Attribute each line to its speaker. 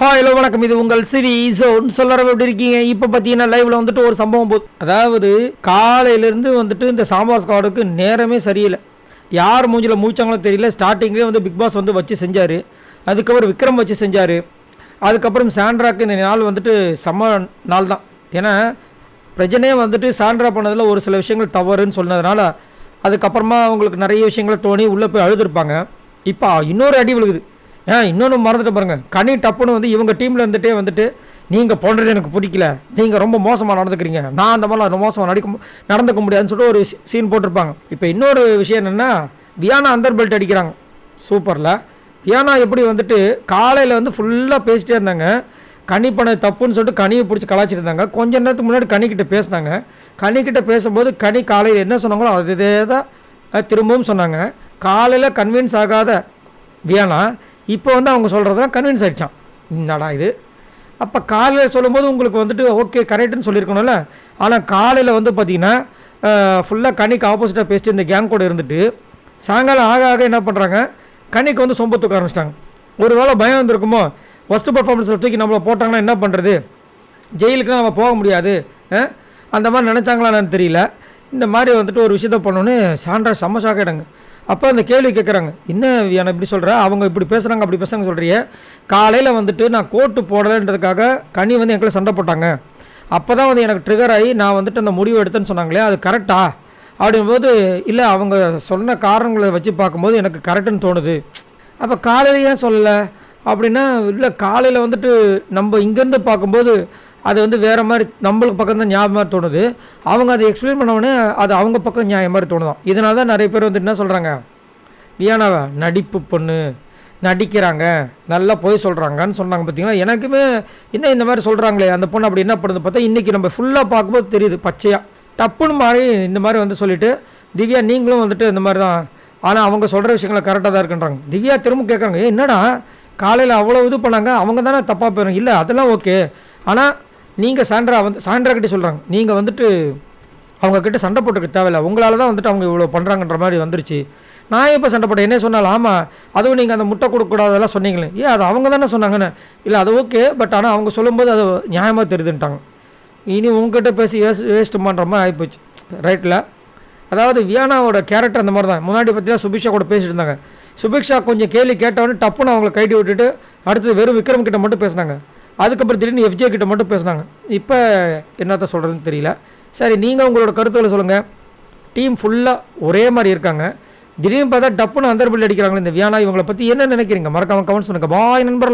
Speaker 1: Hello வணக்கம், இது உங்கள் சிவி ஜோன். சொல்லறவ எப்படி இருக்கீங்க? இப்போ பார்த்தீங்கன்னா லைவ்ல வந்துட்டு ஒரு சம்பவம் போகுது. அதாவது காலையிலேருந்து வந்துட்டு இந்த சாம்பார் ஸ்குவாடுக்கு நேரமே சரியில்லை. யார் மூஞ்சில் மூச்சாங்களோ தெரியல. ஸ்டார்டிங்லேயே வந்து பிக் பாஸ் வந்து வச்சு செஞ்சார். அதுக்கப்புறம் விக்ரம் வச்சு செஞ்சார். அதுக்கப்புறம் சாண்ட்ராக்கு இந்த நாள் வந்துட்டு செம்ம நாள் தான். ஏன்னா பிரச்சனையே வந்துட்டு சாண்ட்ரா பண்ணதில் ஒரு சில விஷயங்கள் தவறுன்னு சொன்னதுனால அதுக்கப்புறமா அவங்களுக்கு நிறைய விஷயங்களை தோணி உள்ளே போய் அழுதுருப்பாங்க. இப்போ இன்னொரு அடி விழுகுது. இன்னொன்று மறந்துட்டு பாருங்கள், கனி டப்புன்னு வந்து இவங்க டீமில் இருந்துகிட்டே வந்துட்டு நீங்கள் பண்ணுறது எனக்கு பிடிக்கல, நீங்கள் ரொம்ப மோசமாக நடந்துக்கிறீங்க, நான் அந்த மாதிரிலாம் மோசமாக நடந்துக்க முடியாதுன்னு சொல்லிட்டு ஒரு சீன் போட்டிருப்பாங்க. இப்போ இன்னொரு விஷயம் என்னென்னா, வியானா அந்தர் பெல்ட் அடிக்கிறாங்க சூப்பரில். வியானா எப்படி வந்துட்டு காலையில் வந்து ஃபுல்லாக பேசிட்டே இருந்தாங்க, கனி பண்ணது தப்புன்னு சொல்லிட்டு கனியை பிடிச்சி கலாச்சிட்டு இருந்தாங்க. கொஞ்ச நேரத்துக்கு முன்னாடி கனிக்கிட்ட பேசினாங்க. கனிக்கிட்ட பேசும்போது கனி காலையில் என்ன சொன்னாங்களோ அதே தான் திரும்பவும் சொன்னாங்க. காலையில் கன்வின்ஸ் ஆகாத வியானா இப்போ வந்து அவங்க சொல்கிறதெல்லாம் கன்வின்ஸ் ஆகிடுச்சான். என்னடா இது? அப்போ காலையில் சொல்லும்போது உங்களுக்கு வந்துட்டு ஓகே கரெக்டுன்னு சொல்லியிருக்கணும்ல. ஆனால் காலையில் வந்து பார்த்திங்கன்னா ஃபுல்லாக கனிக்கு ஆப்போசிட்டாக பேசிட்டு இந்த கேங் கூட இருந்துட்டு சாயங்காலம் ஆக ஆக என்ன பண்ணுறாங்க, கனிக்கு வந்து சொம்ப தூக்க ஆரம்பிச்சிட்டாங்க. ஒரு வேளை பயம் வந்துருக்குமோ, ஃபஸ்ட்டு பர்ஃபார்மன்ஸில் தூக்கி நம்மளை போட்டாங்கன்னா என்ன பண்ணுறது, ஜெயிலுக்குலாம் நம்ம போக முடியாது, அந்த மாதிரி நினச்சாங்களான்னு தெரியல. இந்த மாதிரி வந்துட்டு ஒரு விஷயத்த பண்ணோன்னு சாண்ட்ரா செம்ம ஷாக் ஆகிடுங்க. அப்போ அந்த கேள்வி கேட்குறாங்க, என்ன என்ன இப்படி சொல்கிற, அவங்க இப்படி பேசுகிறாங்க அப்படி பேசுகிறாங்க சொல்கிறிய, காலையில் வந்துட்டு நான் கோட்டு போடலைன்றதுக்காக கனி வந்து எங்களை சண்டை போட்டாங்க, அப்போ தான் வந்து எனக்கு ட்ரிகர் ஆகி நான் வந்துட்டு அந்த முடிவு எடுத்தேன்னு சொன்னாங்களே, அது கரெக்டா அப்படிங்கும்போது இல்லை அவங்க சொன்ன காரணங்களை வச்சு பார்க்கும்போது எனக்கு கரெக்டுன்னு தோணுது. அப்போ காலையில் ஏன் சொல்லலை அப்படின்னா, இல்லை காலையில் வந்துட்டு நம்ம இங்கேருந்து பார்க்கும்போது அது வந்து வேறு மாதிரி நம்மளுக்கு பக்கம் தான் ஞாபகம் மாதிரி தோணுது, அவங்க அதை எக்ஸ்பிளைன் பண்ணவுடனே அது அவங்க பக்கம் நியாயம் மாதிரி தோணுதான். இதனால தான் நிறைய பேர் வந்துட்டு என்ன சொல்கிறாங்க, வியானாவை நடிப்பு பொண்ணு நடிக்கிறாங்க, நல்லா போய் சொல்கிறாங்கன்னு சொன்னாங்க. பார்த்தீங்களா, எனக்குமே என்ன இந்த மாதிரி சொல்கிறாங்களே அந்த பொண்ணு அப்படி என்ன பண்ணுது பார்த்தா இன்றைக்கி நம்ம ஃபுல்லாக பார்க்கும்போது தெரியுது பச்சையாக டப்புன்னு மாதிரி இந்த மாதிரி வந்து சொல்லிவிட்டு திவ்யா நீங்களும் வந்துட்டு இந்த மாதிரி தான், ஆனால் அவங்க சொல்கிற விஷயங்களை கரெக்டாக தான் இருக்குன்றாங்க. திவ்யா திரும்ப கேட்குறாங்க, என்னடா காலையில் அவ்வளோ இது பண்ணாங்க, அவங்க தானே தப்பாக போயிடும். இல்லை அதெல்லாம் ஓகே, ஆனால் நீங்கள் சாண்ட்ரா கிட்டே சொல்கிறாங்க, நீங்கள் வந்துட்டு அவங்கக்கிட்ட சண்டை போட்டுக்க தேவையில்லை, உங்களால் தான் வந்துட்டு அவங்க இவ்வளோ பண்ணுறாங்கன்ற மாதிரி வந்துருச்சு. நான் எப்போ சண்டை போட்டேன், என்ன சொன்னாலும் ஆமாம் அதுவும் நீங்கள் அந்த முட்டை கொடுக்கக்கூடாதெல்லாம் சொன்னீங்களே, அது அவங்க தானே சொன்னாங்கன்னு. இல்லை அது ஓகே, பட் ஆனால் அவங்க சொல்லும்போது அது நியாயமாக தெரியுதுன்ட்டாங்க. இனி உங்ககிட்ட பேசி வேஸ்ட் பண்ணுற மாதிரி ஆகிப்போச்சு ரைட்டில். அதாவது வியானாவோட கேரக்டர் அந்த மாதிரி தான். முன்னாடி பார்த்தீங்கன்னா சுபிக்ஷா கூட பேசிட்டு இருந்தாங்க. சுபிக்ஷா கொஞ்சம் கேள்வி கேட்டவொடனே டப்புன்னு அவங்களை கைட்டி விட்டுட்டு அடுத்தது வெறும் விக்ரம் கிட்ட மட்டும் பேசினாங்க. அதுக்கப்புறம் திடீர்னு எஃப்ஜே கிட்ட மட்டும் பேசினாங்க. இப்போ என்னத்த சொல்கிறதுன்னு தெரியல. சரி, நீங்கள் உங்களோட கருத்துக்களை சொல்லுங்கள். டீம் ஃபுல்லாக ஒரே மாதிரி இருக்காங்க, திடீர்னு பார்த்தா டப்புன்னு அந்தர் பில் அடிக்கிறாங்களே இந்த வியானா, இவங்களை பற்றி என்ன நினைக்கிறீங்க? மறக்காமல் கமெண்ட்ஸ் பண்ணுங்கள். பாய் நண்பர்களே.